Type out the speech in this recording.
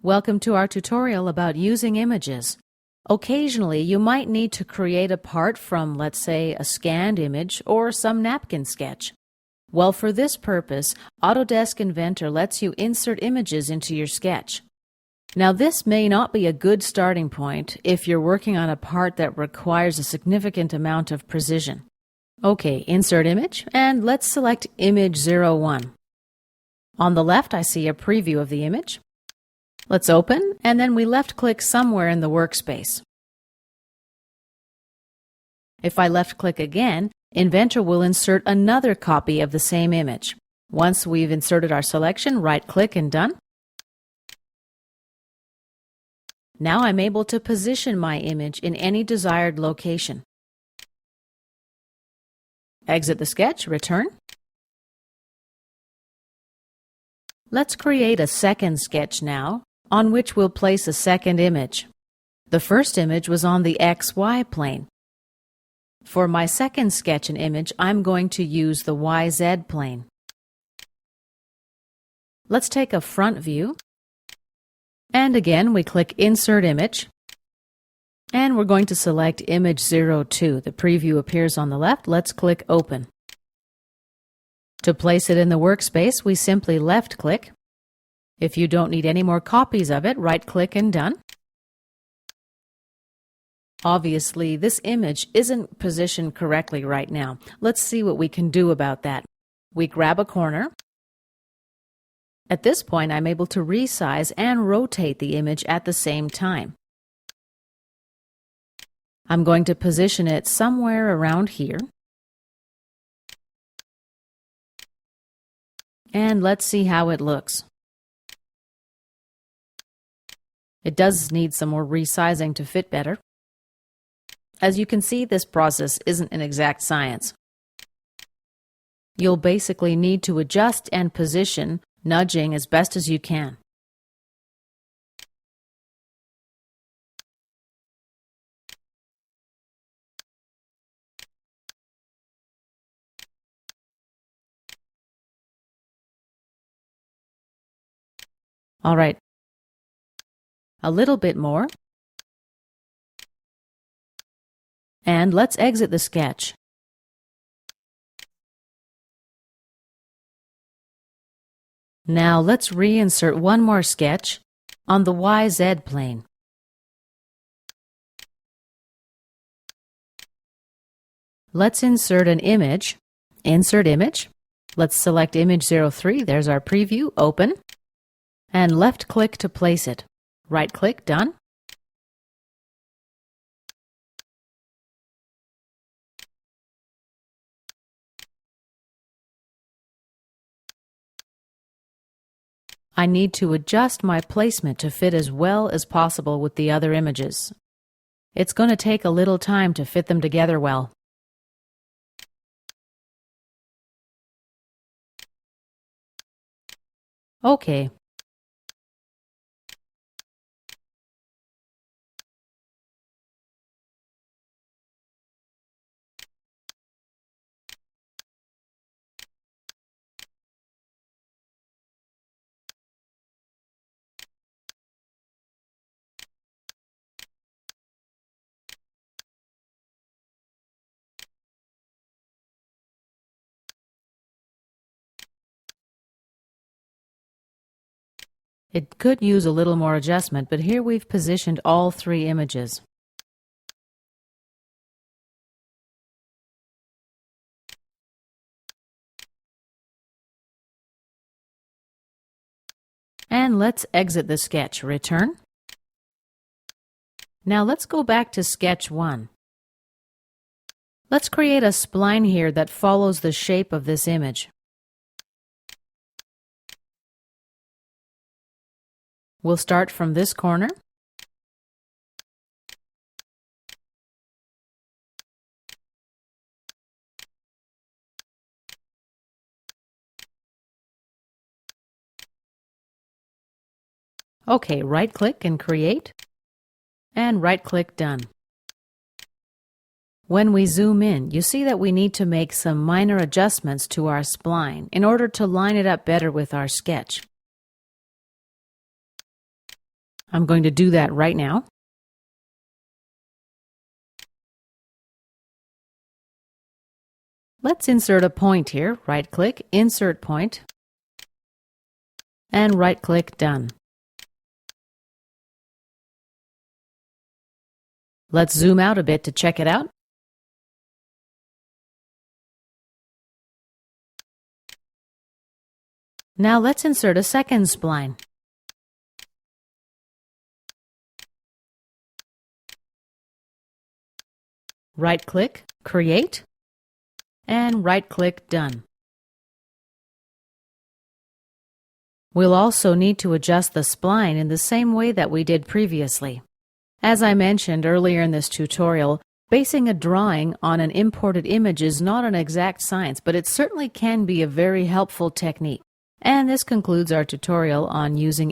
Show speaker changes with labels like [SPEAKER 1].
[SPEAKER 1] Welcome to our tutorial about using images. Occasionally, you might need to create a part from, let's say, a scanned image or some napkin sketch. Well, for this purpose, Autodesk Inventor lets you insert images into your sketch. Now, this may not be a good starting point if you're working on a part that requires a significant amount of precision. Okay, insert image, and let's select Image 01. On the left, I see a preview of the image. Let's open, and then we left-click somewhere in the workspace. If I left-click again, Inventor will insert another copy of the same image. Once we've inserted our selection, right-click and done. Now I'm able to position my image in any desired location. Exit the sketch, return. Let's create a second sketch now, on which we'll place a second image. The first image was on the XY plane. For my second sketch and image, I'm going to use the YZ plane. Let's take a front view. And again, we click Insert Image. And we're going to select Image 02. The preview appears on the left. Let's click Open. To place it in the workspace, we simply left-click. If you don't need any more copies of it, right-click and done. Obviously, this image isn't positioned correctly right now. Let's see what we can do about that. We grab a corner. At this point, I'm able to resize and rotate the image at the same time. I'm going to position it somewhere around here. And let's see how it looks. It does need some more resizing to fit better. As you can see, this process isn't an exact science. You'll basically need to adjust and position, nudging as best as you can. All right. A little bit more. And let's exit the sketch. Now let's reinsert one more sketch on the YZ plane. Let's insert an image. Insert image. Let's select Image 03. There's our preview. Open. And left-click to place it. Right-click, done. I need to adjust my placement to fit as well as possible with the other images. It's going to take a little time to fit them together well. Okay. It could use a little more adjustment, but here we've positioned all three images. And let's exit the sketch. Return. Now let's go back to Sketch 1. Let's create a spline here that follows the shape of this image. We'll start from this corner. Okay, right-click and create. And right-click, done. When we zoom in, you see that we need to make some minor adjustments to our spline in order to line it up better with our sketch. I'm going to do that right now. Let's insert a point here. Right-click, Insert Point, and right-click, Done. Let's zoom out a bit to check it out. Now let's insert a second spline. Right-click, Create, and right-click, Done. We'll also need to adjust the spline in the same way that we did previously. As I mentioned earlier in this tutorial, basing a drawing on an imported image is not an exact science, but it certainly can be a very helpful technique. And this concludes our tutorial on using